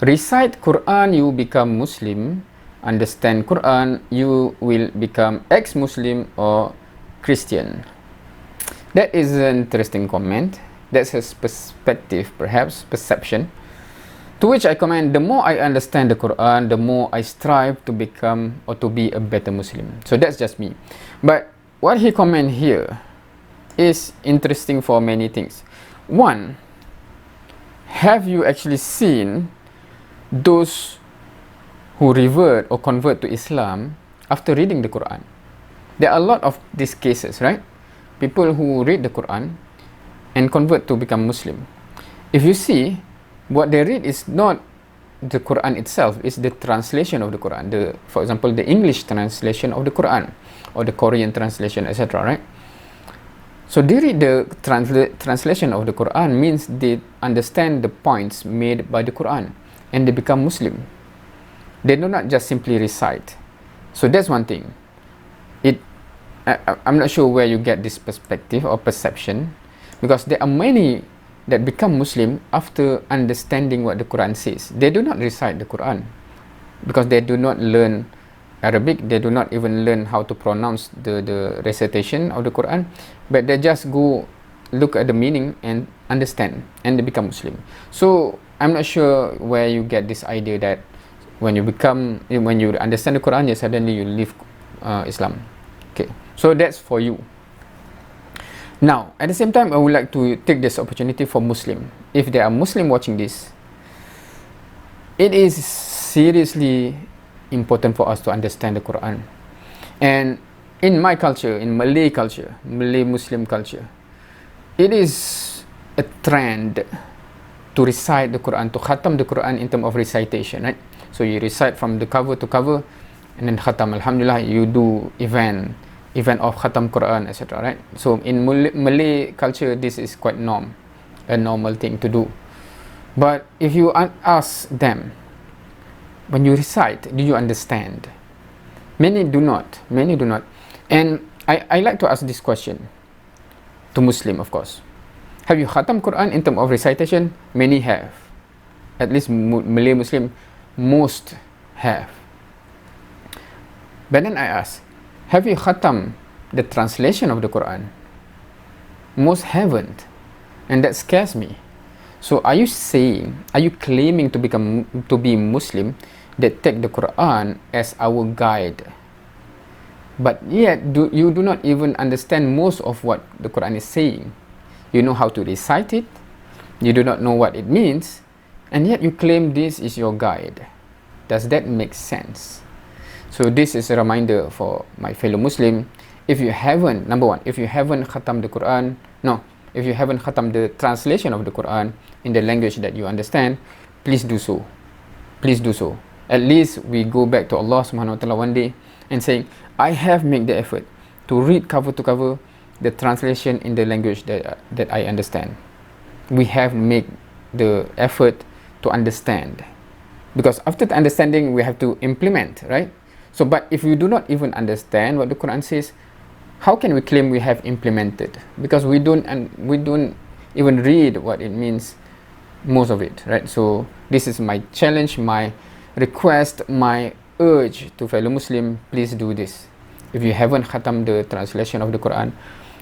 Recite Quran, you become Muslim. Understand Quran, you will become ex-Muslim or Christian. That is an interesting comment. That's his perspective, perhaps, perception. To which I comment, the more I understand the Quran, the more I strive to become or to be a better Muslim. So that's just me. But what he comment here is interesting for many things. One, have you actually seen those who revert or convert to Islam after reading the Quran? There are a lot of these cases, right? People who read the Quran and convert to become Muslim. If you see, what they read is not the Quran itself, it's the translation of the Quran. For example, the English translation of the Quran or the Korean translation, etc., right? So they read the translation of the Quran means they understand the points made by the Quran and they become Muslim. They do not just simply recite. So that's one thing. I'm not sure where you get this perspective or perception, because there are many that become Muslim after understanding what the Quran says. They do not recite the Quran because they do not learn Arabic. They do not even learn how to pronounce the recitation of the Quran, but they just go look at the meaning and understand, and they become Muslim. So I'm not sure where you get this idea that when you understand the Quran, suddenly you leave Islam. Okay, so that's for you. Now, at the same time, I would like to take this opportunity for Muslim. If there are Muslim watching this, it is seriously important for us to understand the Quran. And in my culture, in Malay culture, Malay Muslim culture, it is a trend to recite the Quran, to khatam the Quran in terms of recitation, right? So you recite from the cover to cover, and then khatam. Alhamdulillah, you do event of khatam Quran, etc., right? So in Malay culture, this is quite a normal thing to do. But if you ask them, when you recite, do you understand? Many do not. And I like to ask this question to Muslim, of course. Have you khatam Quran in terms of recitation? Many have. At least Malay Muslim, most have. But then I ask, have you khatam the translation of the Quran? Most haven't, and that scares me. So are you claiming to be Muslim that take the Quran as our guide, but yet you do not even understand most of what the Quran is saying? You know how to recite it, you do not know what it means, and yet you claim this is your guide. Does that make sense? So this is a reminder for my fellow Muslim. If you haven't, number one, if you haven't khatam the Quran, if you haven't khatam the translation of the Quran in the language that you understand, please do so. Please do so. At least we go back to Allah subhanahu wa ta'ala one day and saying, I have made the effort to read cover to cover the translation in the language that I understand. We have made the effort to understand. Because after the understanding, we have to implement, right? So, but if you do not even understand what the Quran says, how can we claim we have implemented? Because we don't even read what it means, most of it, right? So this is my challenge, my request, my urge to fellow Muslim, please do this. If you haven't khatam the translation of the Quran,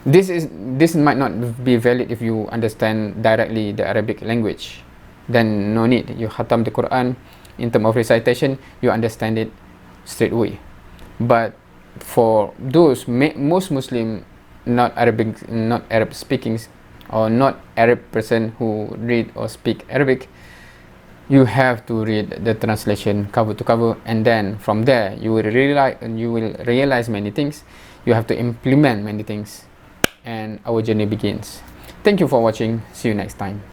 this might not be valid if you understand directly the Arabic language. Then no need. You khatam the Quran in terms of recitation, you understand it straight away. But for those most Muslim not Arab speaking or not Arab person who read or speak Arabic, you have to read the translation cover to cover, and then from there you will realize many things. You have to implement many things, and our journey begins. Thank you for watching. See you next time.